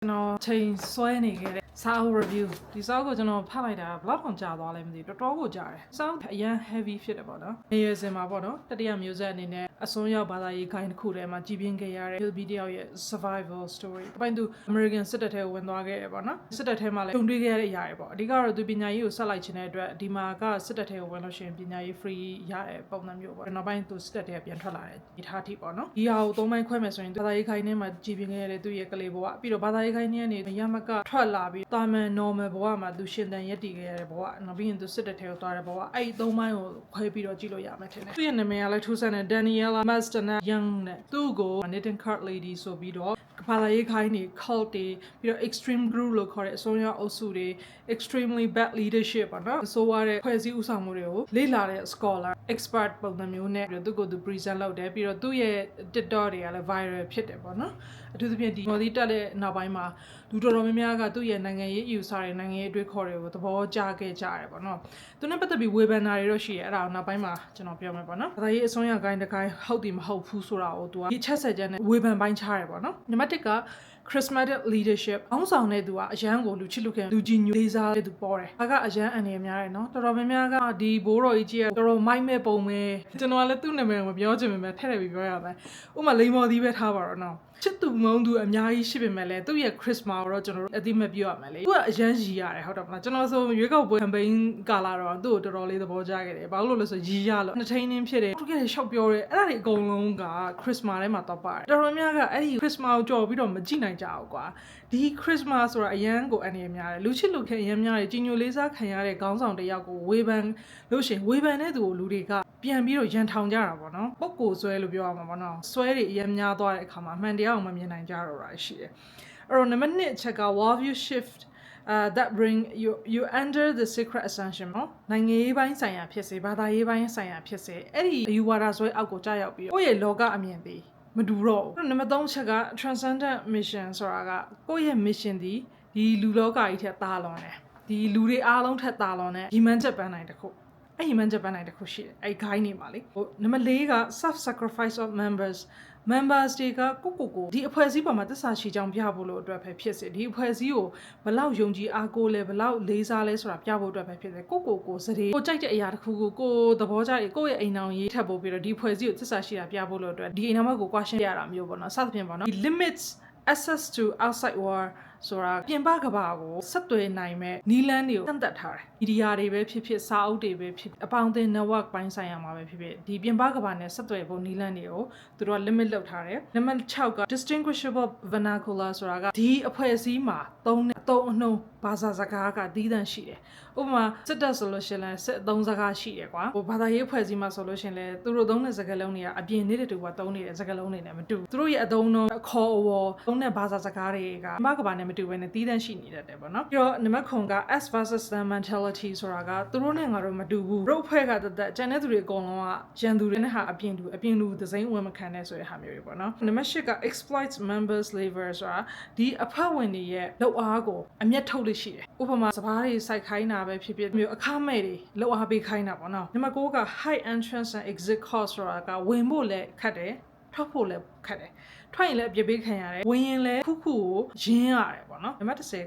No, change soy nigga. Sao review. The sao go no palida, blood on jar, all them the total jar. Sound a young heavy fit about her. Years in my bottle, that the music in there. A sonya bala kind cool and my GBN Gayar, he'll be the survival story. Find to American Citadel when I get one. Citadel, don't do get a yard. The gar do be na salach in a dimaga Citadel when I should be na free yard, bonam you. And I bind to Citadel and Tala. It had tip on. Yao don't mind questions. The kind name at GBN do ye calebo. Piro bala kaini Yamaka Tralabi. Tame normal boama do shin than yeti boa, and being to sit at tail boa. I don't mind quite be Gilo Yamatine. We and the male like Tusan and Daniela Master young Dugo and knitting cart lady so be dog. Kapala kaini culty, extreme grew look or Sonia Osuri, extremely bad leadership, so what a quasi usamurio, Lila scholar, expert Bonamune, to go to prison loud there, do ye did doddy a viral pit, to the Modita Nabaima, Dutromiaga, do ye nangaye, you sorry, nangaye, record with the ball jacket jar, no. Do not better be women Irishi around Nabaima, Genopiama, I Sonia guy the guy, how him how Pusura or do I chess again, women by Charibo, no? Nematica. Charismatic leadership. Also, ne do a jango luchiluke, Luginu, Liza, the boy. I got a jan and a no, the Romiaga, the Boro Igia, the Romaime Bome, Genola Tuname of Yojim, Televi, Uma Limo di Betava, no. Chitu Mondu and Yai Shibimele, do ye Christmas or general at the Mabua Mele. Do a jangia, how of General, so you go with campaign Galara, do the Rolly the Bojaga, Baulus, a Gialo, entertaining Piri, to get a shop your, and it go longa, Christmas, and Matapa. The Romiaga, any Christmas job, we don't Magina. The Christmas or a young go any mia, Lucy look at Yamia, Ginu Lisa, Kayare, Gons on the Yago, Weban, Lucian, Weban Edu, Ludica, Piambiro, Gentown Jarabo, no? Boko, Suelubio, Swery, Yamia, Dora, Kama, Mandia, Mamina, Jaro, right? Or on a minute, check out while you shift. That bring you enter the secret ascension. Nangi by Saya Pisse, but I by Saya Pisse. Eddie, you are as well. I'll go jaya be. Oh, yeah, loga amiandi. Maduro. Namadon Chaga transcendent mission, Soraga. Go ye mission the Luloga it at Talone. The Luri Alon had Talone. He meant a banana cook. I meant a banana kushi. I kaini mali. Namalega self sacrifice of members. Members diga kukuku. The Poesipa Matasashi Jam Piabolo drop a piece. The Poesio, Balau Yongi Agole, Balau Lazales or Piabo drop a piece. Coco, Sari, Ojak Yarku, go the Boja, go a now ye tabo, the Poesio, Tasashi, Piabolo, the Inamago Quashin Yaram Yobona, South Pimbana. It limits access to outside war. Sora, Pimbagabago, Subway Nime, Nilandio, and that her. Idiari, Pipi, Saudi, abound in the work by Sayama, the Pimbagaban, Subway, Nilandio, through a limit of her. Lemon Chauga, distinguishable vernacular Soraga, the Poesima, don't know, Bazazaka, Didan Shire. Uma, Seta solution, set down Zagashi, or Padaye Poesima solution, through Dona Zagalonia, a being needed to what only Zagaloni never do. Through a dono, a call war, Dona Bazazakari, Magaban. Do when a didn't she needed ever no? Your Nemakonga as fast as the mentality Soraga, the running out of Madu, Ropega that Janetri Golnoa, Jandurinha appearing the same woman can as a Hamiribona. Nemeshika exploits members, slavers, or the Apawini, Lo Ago, and yet totally she. Upama Sapari Saikaina by Pipi, a comedy, Lo Abi Kaina, no. Nemagoga high entrance and exit cost Soraga, Wimbole, Kade, Topole, Kade. Try let your big hand, when let cuckoo, Jin no? The matter say,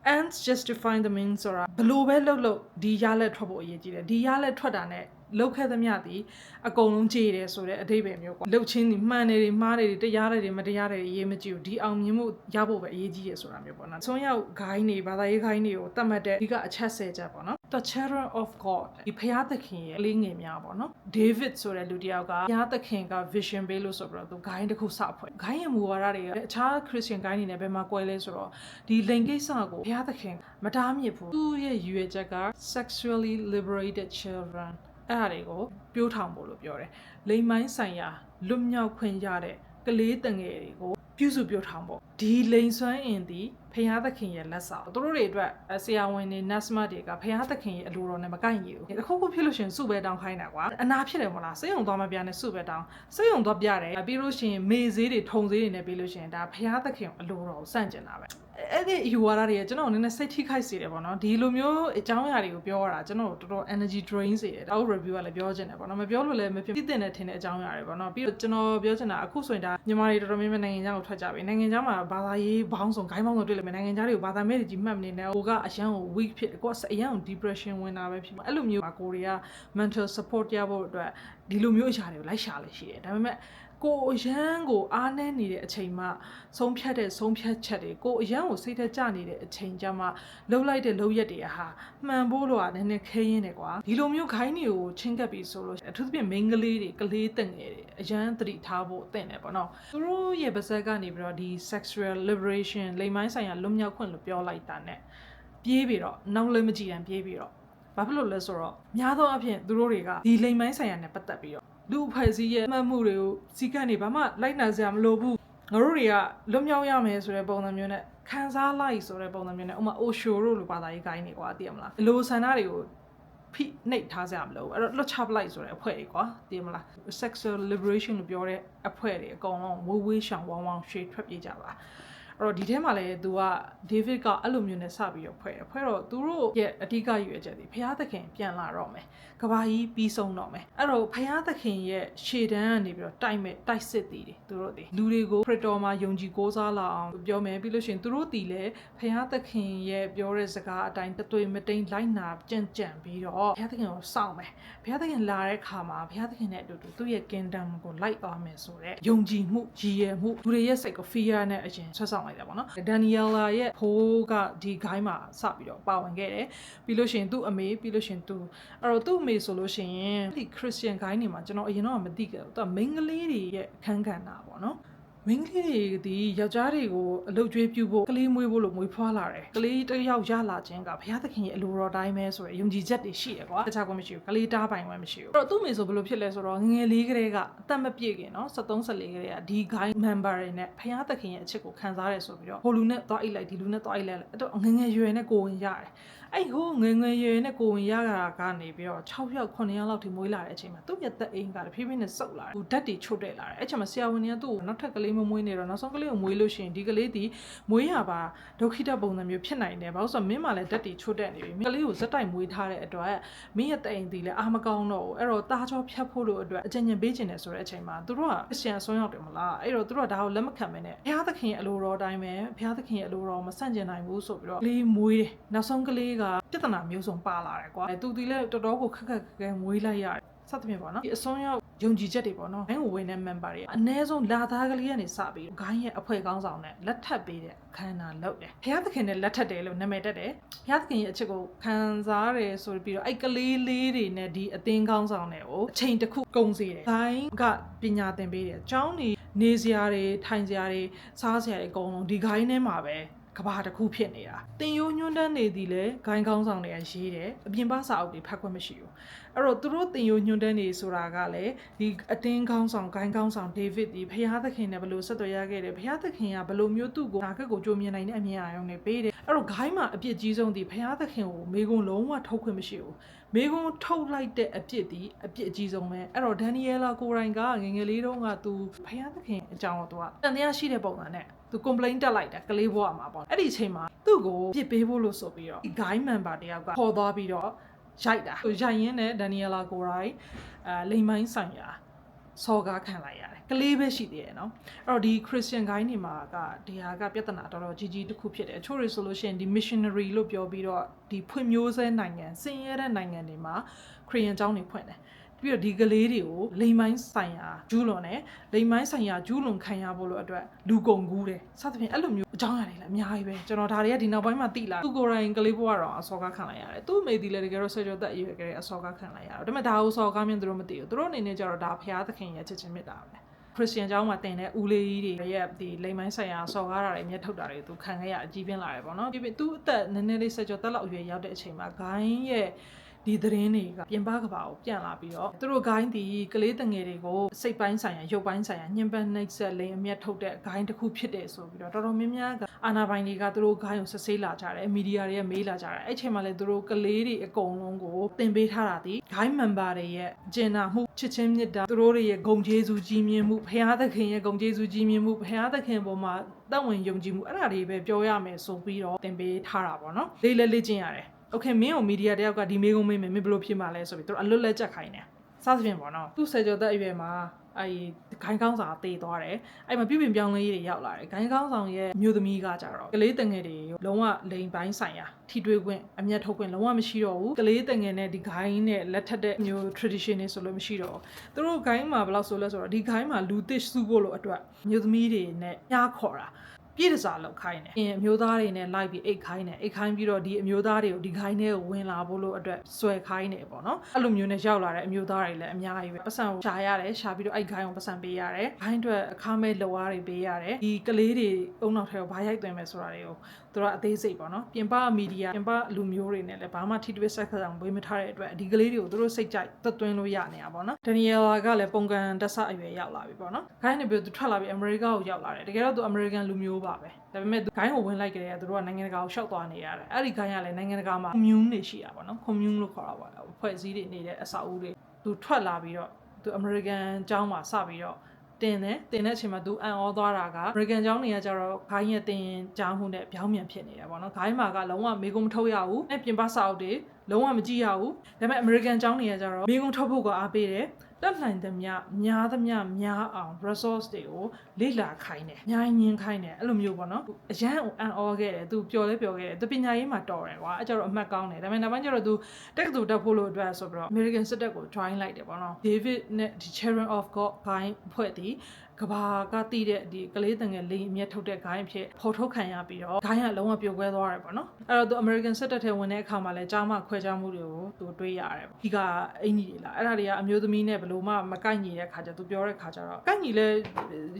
and just to find the means or below low, the Yale trouble ye did, the Yale Trodane, look at the Miati, a golden jade, so that a day baby, Lochin, Manny, Mari, the Yale, Madiare, Yemaju, the Almu, Yabo, Yegias or Amibona. So ya Gaini, but I Gaini, or Tamade, you got a chassis Japono. The Cherub of God, the Piata King, Lingim Yabono, David Sora Ludiaga, Piata King, Vision Belus of the Guy the Kusapo, Gaiam Warari, child Christian Guy in Ebema Coelesoro, the Lengisago, Piata King, Madame Yepu, 2 year Jagar, sexually liberated children. Arigo, built humble of Yore, Lay my Saya, Lumia Quenyare, Galit and Erigo, Pusu built humble, D Lane Swan in the Piata King Lassa, Dorade, as I went in Nasmadiga, Piata King, Luro Nemaganyu, the Coco Pilusion super down Hainawa, and Apilema, say on Domabiana super down, say on Dobiare, a Bilusion, Mazidi, Tonzi in a Bilusion, that Piata King, Luro, Sanjana. You are a general in a city Kaisirabona, Dilumio, a Jamari, Biora, general, energy drains it. I'll review a Biogen, but I'm a Biolem if you didn't attend a Jamari, but not be a general Biogena, Akusuenda, you married Roman and Yama, ဘာသာရေးဘောင်းဆောင်ဂိုင်းဘောင်းဆောင်တွေ့လိမ့်မယ်နိုင်ငံခြားတွေကိုဘာသာမဲ့တွေကြီးမှတ်မနေနဲ့ဟိုကအရန်ကို weak ဖြစ်ကိုကအရန်ကို depression ဝင်တာပဲဖြစ်မှာအဲ့လိုမျိုးကိုတွေက mental support ရဖို့အတွက်ဒီလိုမျိုးအရာတွေကိုလိုက်ရှာလို့ရှိတယ်ဒါပေမဲ့ကိုအရန်ကိုအားနည်းနေတဲ့အချိန်မှာဆုံးဖြတ်ချက်တွေကိုအရန်ကိုစိတ်ထက်ကြနေတဲ့အချိန်ကျမှလှုပ်လိုက်တဲ့လှုပ်ရက်တွေဟာမှန်ဖို့လို့ကနည်းနည်းခဲရင်းတယ်ကွာဒီလိုမျိုးခိုင်းတွေကိုချင်းကပ်ပြီးဆိုလို့အထူးသဖြင့် main ကလေးတွေကလေးတငယ်တွေအရန်သတိထားဖို့အသင့်တယ်ပေါ့နော်သူတို့ရဲ့ပါဇက်ကနေပြီးတော့ဒီ sexual liberation လိင်ပိုင်းဆိုင်ရာလွတ်မြောက်ခွင့်လို့ပြောလိုက်တာ ਨੇ ပြေးပြီးတော့နောက်လည်းမကြည့်တမ်းပြေးပြီးတော့ဘာဖြစ်လို့လဲဆိုတော့များသောအားဖြင့်သူတို့တွေကဒီလိင်ပိုင်းဆိုင်ရာနဲ့ပတ်သက်ပြီးတော့လူအဖွဲ့အစည်းရဲ့မှတ်မှုတွေကိုစီကံနေဘာမှလိုက်နာစရာမလိုဘူးငါတို့တွေကလွတ်မြောက်ရမယ်ဆိုတဲ့ပုံစံမျိုးနဲ့ခံစားလိုက်ဆိုတဲ့ပုံစံမျိုးနဲ့ဥမာအိုရှိုတို့လိုဘာသာရေးကိုင်းနေကွာသိရမလားလိုဆန္ဒတွေကိုဖိနှိပ်ထားစရာမလိုဘူးအဲ့တော့လွတ်ချပလိုက်ဆိုတဲ့အဖွဲ့တွေကွာသိရမလား sexual liberation လို့ပြောတဲ့အဖွဲ့တွေအကုန်လုံးဝေးဝေးရှောင်ဝောင်းရှေ့ထွက်ပြေးကြပါအဲ့တော့ဒီထဲမှာလည်းသူက David ကအဲ့လိုမျိုးနဲ့စပြီးတော့ဖွဲ့တော့သူတို့ရဲ့အဓိကရွေးချက်ဒီဘုရားသခင်ပြန်လာတော့မယ်ကဘာကြီးပြီးဆုံးတော့မယ်အဲ့တော့ဘုရားသခင်ရဲ့ရှေ့တန်းကနေပြီးတော့တိုက်စစ်တီတွေသူတို့လူတွေကိုခရစ်တော်မှာယုံကြည်ကိုးစားလာအောင်ပြောမယ်ပြီးလို့ရှိရင်သူတို့တီလည်းဘုရားသခင်ရဲ့ပြောတဲ့စကားအတိုင်းတသွေးမတိန်လိုက်နာကြံ့ပြီးတော့ဘုရားသခင်ကိုစောင့်မယ်ဘုရားသခင်လာတဲ့ခါမှာဘုရားသခင်နဲ့အတူတူသူ့ရဲ့ kingdom ကိုလိုက်သွားမယ်ဆိုတဲ့ယုံကြည်မှုရည်ရမှုလူတွေရဲ့စိတ်ကို fear နဲ့အရင်ဆွတ်ဆောင်လိုက်တယ်ပေါ့နော်ဒန်နီယလာရဲ့ဖိုးကဒီဂိုင်းမှာစပြီးတော့ပါဝင်ခဲ့တယ်ပြီးလို့ရှိရင်သူ့အမေပြီးလို့ရှိရင်သူအဲ့တော့သူ့အမေဆိုလို့ရှိရင်ဒီခရစ်ယာန်ဂိုင်းတွေမှာကျွန်တော်အရင်တော့မသိခဲ့ဘူးသူကမိန်းကလေးတွေရဲ့အခန်းကဏ္ဍပေါ့နော်မိန်းကလေးတွေဒီယောက်ျားတွေကိုအလုပ်ကျွေးပြုဖို့ကလေးမွေးဖို့လို့မွေးဖွားလာတယ်ကလေးတစ်ယောက်ရလာခြင်းကဘုရားသခင်ရဲ့အလိုတော်တိုင်းပဲဆိုရယ်ယုံကြည်ချက်တွေရှိတယ်ကွာတခြားကမရှိဘူးကလေးတားပိုင်ဝဲမရှိဘူးအဲ့တော့သူ့မိဆိုဘယ်လိုဖြစ်လဲဆိုတော့ငယ်လေးကလေးကအသက်မပြည့်ခင်နော်73 14ကလေးကဒီ guy member တွေနဲ့ဘုရားသခင်ရဲ့အချစ်ကိုခံစားရဲဆိုပြီးတော့ဟိုလူနဲ့သွားအိတ်လိုက်ဒီလူနဲ့သွားအိတ်လိုက်အဲ့တော့ငယ်ရွယ်နဲ့ကိုဝင်ရတယ်အဲ့ဟိုငယ်ရွယ်နဲ့ကိုဝင်ရတာကနေပြီးတော့6ယောက်9ယောက်လောက်ထိမွေးလာတဲ့အချိန်မှာသူ့ရဲ့သက်အိမ်ကတဖြည်းဖြည်းနဲ့စုပ်လာတယ်သူဓာတ်တွေချွတ်တက်လာတယ်အဲ့ချိန်မှာဆရာဝန်တွေကသူ့ကိုနောက်ထပ်ကလေးမမွေးနေတော့နောက်ဆုံးကလေးကိုမွေးလို့ရှိရင်ဒီကလေးဒီမွေးရပါဒုက္ခိတပုံစံမျိုးဖြစ်နိုင်တယ်ဘာလို့ဆိုတော့မင်းမှလည်းဓာတ်တွေချွတ်တက်နေပြီကလေးကိုဇက်တိုက်မွေးထားတဲ့အတွက်မင်းရဲ့သက်အိမ်ဒီလည်းအားမကောင်းတော့ဘူးအဲ့တော့တားချောဖြတ်ဖို့လို့အတွက်အကြံဉာဏ်ပေးခြင်းတယ်ဆိုတဲ့အချိန်မှာသူတို့ကခရစ်ယာန်ဆွမ်းရောက်တယ်မလားအဲ့တော့သူတို့ကဒါကိုလက်မခံမနဲ့ဘုရားသခင်ရဲ့အလိုတော်တိုင်းပဲဘုရားသခင်ရဲ့အလိုတော်မဆန့်ကျင်နိုင်ဘူးဆိုပြီးတော့ကလေးမွေးတယ်နောက်ဆုံးကလေးကပြဿနာမျိုးစုံပါလာတယ်ကွာသူဒီလည်းတော်တော်ကိုခက်ခဲမွေးလိုက်ရတယ်စသဖြင့်ပေါ့နော်ဒီအစွန်းရောက်ယုံကြည်ချက်တွေပေါ့နော်ဂိုင်းကိုဝင်တဲ့ member တွေအနည်းဆုံးလာသားကလေးကနေစပြီးဂိုင်းရဲ့အဖွဲ့ကောင်းဆောင်နဲ့လက်ထပ်ပေးတဲ့အခမ်းအနားလုပ်တယ်ဘုရားသခင်နဲ့လက်ထပ်တယ်လို့နာမည်တက်တယ်ဘုရားသခင်ရဲ့အချစ်ကိုခံစားတယ်ဆိုပြီးတော့အဲ့ကလေးလေးတွေနဲ့ဒီအသင်းကောင်းဆောင်တွေကိုအချိန်တစ်ခုကုန်စေတယ်ဂိုင်းကပညာသင်ပေးတယ်အကြောင်းနေစရာတွေထိုင်စရာတွေစားစရာတွေအကုန်လုံးဒီဂိုင်းထဲမှာပဲကဘာတစ်ခုဖြစ်နေတာတင်ယိုးညွန်းတန်းနေသည်လဲဂိုင်းကောင်းဆောင်တွေကရေးတယ်အပြင်ပစာအုပ်တွေဖတ်ခွင့်မရှိဘူးအဲ့တော့သူတို့တင်ယိုးညွန်းတန်းနေဆိုတာကလည်းဒီအတင်းကောင်းဆောင်ဂိုင်းကောင်းဆောင်ဒေးဗစ်ဒီဘုရားသခင်နဲ့ဘယ်လိုဆက်သွယ်ရခဲ့တယ်ဘုရားသခင်ကဘယ်လိုမျိုးသူ့ကိုနာခက်ကိုကြိုးမြင်နိုင်တဲ့အမြင်အာရုံတွေပေးတယ်အဲ့တော့ဂိုင်းမှာအပြစ်ကြီးဆုံးဒီဘုရားသခင်ကိုမေကွန်းလုံးဝထုတ်ခွင့်မရှိဘူးမေကွန်းထုတ်လိုက်တဲ့အပြစ်ဒီအပြစ်အကြီးဆုံးပဲအဲ့တော့ဒန်နီယလာကိုရိုင်ကငယ်ငယ်လေးတုန်းကသူဘုရားသခင်အကြောင်းတော့သူကတန်တရားရှိတဲ့ပုံစံနဲ့သူ complaint တက်လိုက်တာကလေးဘွားမှာပေါ့အဲ့ဒီအချိန်မှာသူ့ကိုပြစ်ပေးဖို့လို့ဆိုပြီးတော့ guy member တယောက်ကခေါ်သွားပြီးတော့ရိုက်တာသူရိုက်ရင်းနဲ့ဒန်နီယလာကိုရိုင်လိမ်မိုင်းဆိုင်ရာစော်ကားခံလိုက်ရတယ်ကလေးပဲရှိသေးတယ်နော်အဲ့တော့ဒီ Christian guy နေမှာကဒီဟာကပြဿနာတော်တော်ကြီးကြီးတစ်ခုဖြစ်တယ်အချို့တွေဆိုလို့ရှိရင်ဒီ missionary လို့ပြောပြီးတော့ဒီဖွံ့ဖြိုးဆဲနိုင်ငံစင်ရဲတဲ့နိုင်ငံတွေမှာခရီးယန်ကျောင်းတွေဖွင့်တယ်ပြီးတော့ဒီကလေးတွေကိုလိမ်မိုင်းဆိုင်ရာကျူးလွန်တယ်လိမ်မိုင်းဆိုင်ရာကျူးလွန်ခံရဖို့လို့အတွက်လူကုန်ကူးတယ်စသဖြင့်အဲ့လိုမျိုးအကြောင်းအရာတွေလည်းအများကြီးပဲကျွန်တော်ဒါတွေကဒီနောက်ပိုင်းမှာသိလာသူကိုယ်တိုင်ကလေးဘဝတော့အစောကားခံလိုက်ရတယ်သူ့အမေဒီလည်းတကယ်တော့ဆက်ကြောသက်အရွယ်ကလေးအစောကားခံလိုက်ရတယ်ဒါပေမဲ့ဒါကိုစောကားမြင်သူတို့မသိဘူးသူတို့အနေနဲ့ကျတော့ဒါဘုရားသခင်ရဲ့ချစ်ချင်းမေတ္တာပဲခရစ်ယာန်ကျောင်းမှာတင်တဲ့ဦးလေးကြီးတွေရဲ့ဒီလိမ်မိုင်းဆိုင်ရာစော်ကားတာတွေမျက်ထုတ်တာတွေသူခံခဲ့ရအကြီးပြင်းလာတယ်ပေါ့နော်ပြီးပြီးသူ့အသက်နည်းနည်းလေးဆက်ကြောသက်လောက်အရွယ်ရောက်တဲ့အချိန်မှာဂိုင်းရဲ့ဒီသတင်းတွေကပြင်ပကဘာကိုပြန်လာပြီးတော့သူတို့ဂိုင်းဒီကလေးတငယ်တွေကိုစိတ်ပိုင်းဆိုင်ရာရုပ်ပိုင်းဆိုင်ရာညှဉ်းပန်းနှိပ်စက်လိမ်အမျက်ထုတ်တဲ့ဂိုင်းတစ်ခုဖြစ်တယ်ဆိုပြီးတော့တော်တော်များများကအာဏာပိုင်တွေကသူတို့ဂိုင်းကိုဆက်ဆေးလာကြတယ်မီဒီယာတွေကမေးလာကြတယ်အဲ့ချိန်မှာလည်းသူတို့ကလေးတွေအကုန်လုံးကိုတင်ပေးထားတာဒီဂိုင်း member တွေရဲ့ကျင်နာမှုချစ်ချင်းမြတ်တာသူတို့တွေရဲ့ဂုဏ်ကျေးဇူးကြီးမြတ်မှုဘုရားသခင်ရဲ့ဂုဏ်ကျေးဇူးကြီးမြတ်မှုဘုရားသခင်ပေါ်မှာသက်ဝင်ယုံကြည်မှုအဲ့ဒါတွေပဲပြောရမယ်ဆိုပြီးတော့တင်ပေးထားတာပေါ့နော်လေ့ကျင့်ရတယ်โอเคမင်းကိုမီဒီယာတယောက်ကဒီမေးခွန်းမေးမယ်မင်းဘယ်လိုဖြစ်မှာလဲဆိုပြီးသူတို့အလွတ်လက်ချက်ခိုင်းတယ် စသဖြင့်ပေါ့နော်သူ့ဆယ်ကျော်သက်အရွယ်မှာဂိုင်းကောင်းဆောင်တေးသွားတယ်အဲ့မှာပြုပြင်ပြောင်းလဲရေးတွေရောက်လာတယ်ဂိုင်းကောင်းဆောင်ရဲ့မျိုးသမီးကကြတော့ကလေးတငယ်တွေလုံးဝလိန်ပိုင်းဆိုင်ရာထိတွေ့ခွင့်အမျက်ထုတ်ခွင့်လုံးဝမရှိတော့ဘူးကလေးတငယ်နဲ့ဒီဂိုင်းနဲ့လက်ထက်တဲ့မျိုး tradition တွေဆိုလို့မရှိတော့သူတို့ဂိုင်းမှာဘယ်လောက်ဆိုလဲဆိုတော့ဒီဂိုင်းမှာလူသစ်စုဖို့လို့အတွက်မျိုးသမီးတွေနဲ့ညားခေါ်တာပြည့်တစားလောက်ခိုင်းတယ်အမျိုးသားတွေနဲ့လိုက်ပြီးအိတ်ခိုင်းတယ်အိတ်ခိုင်းပြီးတော့ဒီအမျိုးသားတွေကိုဒီခိုင်းထဲကိုဝင်လာဖို့လို့အတွက်ဆွဲခိုင်းတယ်ပေါ့နော်အဲ့လိုမျိုးနဲ့ရောက်လာတဲ့အမျိုးသားတွေလည်းအများကြီးပဲပတ်စံကိုရှာရတယ်ရှာပြီးတော့အဲ့ခိုင်းကိုပတ်စံပေးရတယ်ခိုင်းအတွက်အခမဲ့လှော်အားတွေပေးရတယ်ဒီကလေးတွေအုံနောက်ထဲကိုဘာရိုက်သွင်းမယ်ဆိုတာတွေကိုသူတို့အသေးစိတ်ပေါ့နော်ပြင်ပမီဒီယာပြင်ပလူမျိုးတွေနဲ့လည်းဘာမှထိတွေ့ဆက်ဆံအောင်ဝေးမထားတဲ့အတွက်ဒီကလေးတွေကိုသူတို့စိတ်ကြိုက်သက်သွင်းလို့ရနေတာပေါ့နော်ဒန်နီယလာကလည်းပုံကန်တက်ဆအရွယ်ရောက်လာပြီပေါ့နော်ခိုင်းနေပြီးသူထွက်လာပြီးအမေရိကကိုရောက်လာတယ်တကယ်တော့သူအမေရိကန်လူမျိုးပါပဲဒါပေမဲ့ဂိုင်းကိုဝင်လိုက်ကြတယ်သူတို့ကနိုင်ငံတကာကိုရှောက်သွားနေရတယ်အဲ့ဒီဂိုင်းကလည်းနိုင်ငံတကာမှာ commune တွေရှိတာပေါ့နော် commune လို့ခေါ်တာပေါ့အဖွဲ့အစည်းတွေနေတဲ့အဆောက်အဦတွေသူထွက်လာပြီးတော့သူအမေရိကန်ကျောင်းမှာစပြီးတော့တင်တဲ့အချိန်မှာသူအံ့ဩသွားတာကအမေရိကန်ကျောင်းတွေကကြတော့ဂိုင်းရဲ့တင်ကျောင်းမှုနဲ့ပြောင်းပြန်ဖြစ်နေတယ်ပေါ့နော်ဂိုင်းမှာကလုံးဝမေကုံမထုတ်ရဘူးနဲ့ပြင်ပစာအုပ်တွေလုံးဝမကြည့်ရဘူးဒါပေမဲ့အမေရိကန်ကျောင်းတွေကကြတော့မေကုံထုတ်ဖို့ကအားပေးတယ်တက်နိုင်သမျှများသမျှများအောင် resource တွေကိုလေ့လာခိုင်းတယ်။ညာညင်းခိုင်းတယ်အဲ့လိုမျိုးပေါ့နော်။အရန်အံ့ဩခဲ့တယ်။ तू ပျော်လဲပျော်ခဲ့တယ်။ तू ပညာရေးမှာတော်တယ်ကွာ။အဲ့ကြတော့အမှတ်ကောင်းတယ်။ဒါပေမဲ့နောက်ပိုင်းကျတော့ तू တက္ကသိုလ်တက်ဖို့လို့အတွက်ဆိုပြီးတော့ American စစ်တပ်ကို join လိုက်တယ်ပေါ့နော်။ David နဲ့ Children of God ဂိုင်းဖွဲ့တည်ကဘာကတည်တဲ့ဒီကလေးတငယ်လေးအမျက်ထုတ်တဲ့ဂိုင်းအဖြစ်ဖော်ထုတ်ခံရပြီးတော့ဂိုင်းကလုံးဝပြိုကွဲသွားတယ်ပေါ့နော်အဲ့တော့သူ American စစ်တပ်ထဲဝင်တဲ့အခါမှာလဲကြားမခွဲခြားမှုတွေကိုသူတွေးရတယ်ဒီကအင်ကြီးတွေလားအဲ့ဒါတွေကအမျိုးသမီးနဲ့ဘလို့မှမကိုက်ညီတဲ့ခါကျသူပြောတဲ့ခါကျတော့ကိုက်ညီလ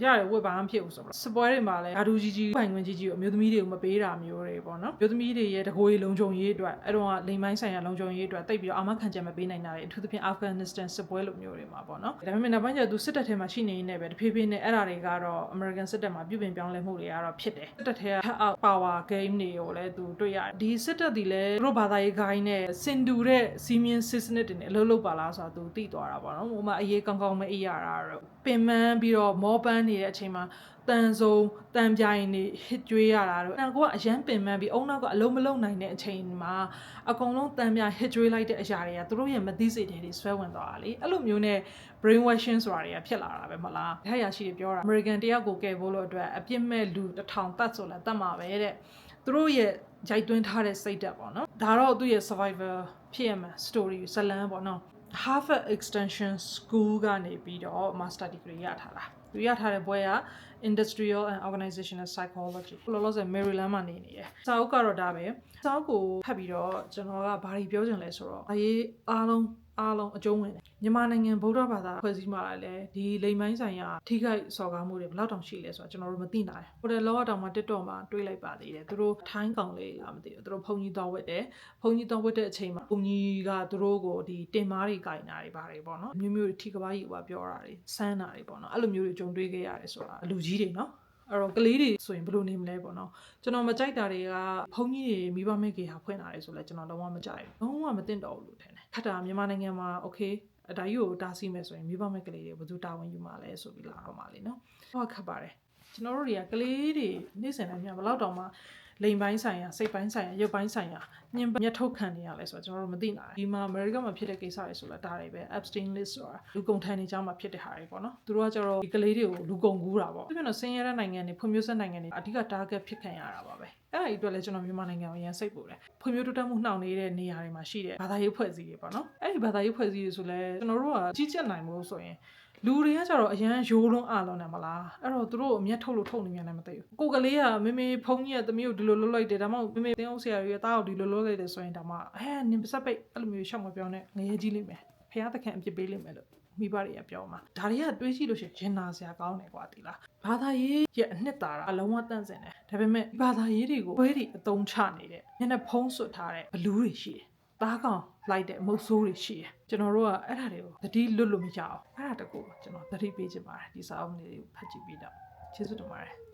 ဲရတယ်ဝတ်ဘာမှဖြစ်ဘူးဆိုတော့စပွဲတွေမှာလဲဓာတူကြီးကြီးပိုင်ခွင့်ကြီးကြီးကိုအမျိုးသမီးတွေကိုမပေးတာမျိုးတွေပေါ့နော်အမျိုးသမီးတွေရဲ့တကိုယ်လုံးချုံရေးအတွက်အဲ့တော့လိမ်မိုင်းဆိုင်ရာလုံးချုံရေးအတွက်တိတ်ပြီးတော့အာမခံချက်မပေးနိုင်တာတွေအထူးသဖြင့် Afghanistan စပွဲလိုမျိုးတွေမှာပေါ့နော်ဒါပေမဲ့နောက်ပိုင်းကျသူစစ်တပ်ထဲမှာရှိနေနေပဲတဖြည်းဖြည်းနဲ့အဲ့ဒါတွေကတော့ American စစ်တပ်မှာပြုပြင်ပြောင်းလဲမှုတွေကတော့ဖြစ်တယ်စစ်တပ်ထဲက power game တွေကိုလည်းသူတွေ့ရတယ်ဒီစစ်တပ်ဒီလည်းသူတို့ဘာသာရေးဂိုင်းနဲ့စင်တူတဲ့စီမင်းစစ်စနစ်တွေနဲ့အလုပ်လုပ်ပါလားဆိုတော့သူသိသွားတာပေါ့နော်ဟိုမှာအရေးကောင်းကောင်းမအေးရတာတော့ပင်ပန်းပြီးတော့မောပန်းနေတဲ့အချိန်မှာတန်စုံတန်ပြိုင်နေဟစ်ကြွေးရတာတော့အကိုကအရန်ပင်ပန်းပြီးအုံနောက်ကအလုံးမလုံးနိုင်တဲ့အချိန်မှာအကုန်လုံးတန်ပြိုင်ဟစ်ကြွေးလိုက်တဲ့အရာတွေကသူတို့ရဲ့မသိစိတ်တွေဆွဲဝင်သွားတာလေအဲ့လိုမျိုးနဲ့ brain washing ဆိုတာတွေကဖြစ်လာတာပဲမလားဒါရရှိပြောတာ American တယောက်ကိုကယ်ဖို့လို့အတွက်အပြစ်မဲ့လူ1000တတ်ဆိုလဲတတ်မှာပဲတဲ့သူတို့ရဲ့ရိုက်သွင်းထားတဲ့စိတ်ဓာတ်ပေါ့နော်ဒါတော့သူ့ရဲ့ survivor ဖြစ်ရမှာ story ဇလန်းပေါ့နော် Harvard Extension School ကနေပြီးတော့ master degree ရထားတာသူရထားတဲ့ဘွဲက Industrial and Organizational Psychology လောလောဆယ် Maryland မှာနေနေတယ်စာအုပ်ကတော့ဒါပဲစာအုပ်ကိုဖတ်ပြီးတော့ကျွန်တော်ကဘာတွေပြောချင်လဲဆိုတော့အရေးအားလုံးအကျုံးဝင်တယ်မြန်မာနိုင်ငံဗုဒ္ဓဘာသာဖွဲ့စည်းမှာလည်းဒီလိမ်မိုင်းဆိုင်ရာထိခိုက်စော်ကားမှုတွေဘယ်လောက်တောင်ရှိလဲဆိုတော့ကျွန်တော်တို့မသိနိုင်ဘူးဟိုတယ်လောကတောင်မှာ TikTok မှာတွေးလိုက်ပါသေးတယ်သူတို့ထိုင်းကောင်လေးမသိဘူးသူတို့ဖုန်ကြီးတော်ဝတ်တယ်ဖုန်ကြီးတော်ဝတ်တဲ့အချိန်မှာဖုန်ကြီးကသူတို့ကိုဒီတင်မားတွေကင်တာတွေပါတယ်ပေါ့နော်မျိုးမျိုးထိကပားကြီးကပြောတာတွေစမ်းတာတွေပေါ့နော်အဲ့လိုမျိုးတွေကြုံတွေ့ခဲ့ရတယ်ဆိုတာလူကြီးတွေနော်အဲ့တော့ကလေးတွေဆိုရင်ဘယ်လိုနေမလဲပေါ့နော်ကျွန်တော်မကြိုက်တာတွေကဖုန်းကြီးတွေမိဘမိတ်ကေဟာဖွင့်လာတယ်ဆိုလဲကျွန်တော်လုံးဝမကြိုက်ဘူးလုံးဝမသိတော့ဘူးလို့ထင်တယ်ခက်တာမြန်မာနိုင်ငံမှာ okay အဒါကြီးကိုတားဆီးမယ်ဆိုရင်မိဘမိတ်ကလေးတွေဘယ်သူတာဝန်ယူမှာလဲဆိုပြီးလာတော့မှာလေနော်ဟုတ်ခက်ပါတယ်ကျွန်တော်တို့တွေကကလေးတွေနေ့စဉ်တိုင်းများဘယ်တော့မှလိမ်ပိုင်းဆိုင်ရာစိတ်ပိုင်းဆိုင်ရာရုပ်ပိုင်းဆိုင်ရာညှဉ်းမျက်ထုတ်ခံနေရလဲဆိုတော့ကျွန်တော်တို့မသိနိုင်ဒီမှာ America မှာဖြစ်တဲ့ကိစ္စတွေဆိုတော့ဒါတွေပဲ Epstein list ဆိုတာလူကုန်ထမ်းနေကြမှာဖြစ်တဲ့ဟာတွေပေါ့နော်သူတို့ကကျတော့ဒီကလေးတွေကိုလူကုန်ကူးတာပေါ့သူကတော့ဆင်းရဲတဲ့နိုင်ငံတွေဖွံ့ဖြိုးဆဲနိုင်ငံတွေအဓိက target ဖြစ်ခံရတာပါပဲအဲ့ဒါကြီးအတွက်လည်းကျွန်တော်မြန်မာနိုင်ငံကိုရန်စိတ်ပူတယ်ဖွံ့ဖြိုးတိုးတက်မှုနှောင့်နေတဲ့နေရာတွေမှာရှိတဲ့ဘာသာရေးဖွဲ့စည်းတွေပေါ့နော်အဲ့ဒီဘာသာရေးဖွဲ့စည်းတွေဆိုလဲကျွန်တော်တို့ကကြီးကြပ်နိုင်မှုဆိုရင်လူတွေကကြတော့အရန်ရိုးလုံးအလုံးနဲ့မလားအဲ့တော့သူတို့အမျက်ထုတ်လို့ထုတ်နေမြန်လည်းမသိဘူးကိုကလေးကမေမေဖုန်းကြီးကသမီးကိုဒီလိုလုပ်လိုက်တယ်ဒါမှမဟုတ်မေမေတင်းအောင်ဆရာကြီးကတားကိုဒီလိုလုပ်လိုက်တယ်ဆိုရင်ဒါမှနင်ပစက်ပိတ်အဲ့လိုမျိုးရှောက်မပြောနဲ့ငရဲကြီးလိမ့်မယ်ဖះသခင်အပြစ်ပေးလိမ့်မယ်လို့မိဘတွေကပြောမှာဒါတွေကတွေးကြည့်လို့ရှိရင်ရင်နာစရာကောင်းတယ်ကွာဒီလားဘာသာရေးရဲ့အနှစ်သာရအလုံးဝတန့်စင်တယ်ဒါပေမဲ့ဘာသာရေးတွေကိုဘွဲတွေအသုံးချနေတဲ့ညနေဖုံးဆွတ်ထားတဲ့ဘလူးတွေရှိတယ်သားကောင်လိုက်တဲ့အမုတ်ဆိုးတွေရှိတယ်ကျွန်တော်တို့ကအဲ့ဒါတွေကိုသတိလွတ်လို့မရအောင်အဲ့ဒါတကူကျွန်တော်သတိပေးချင်ပါတယ်ဒီစာအုပ်လေးကိုဖတ်ကြည့်ပြီးတော့ကျေးဇူးတင်ပါတယ်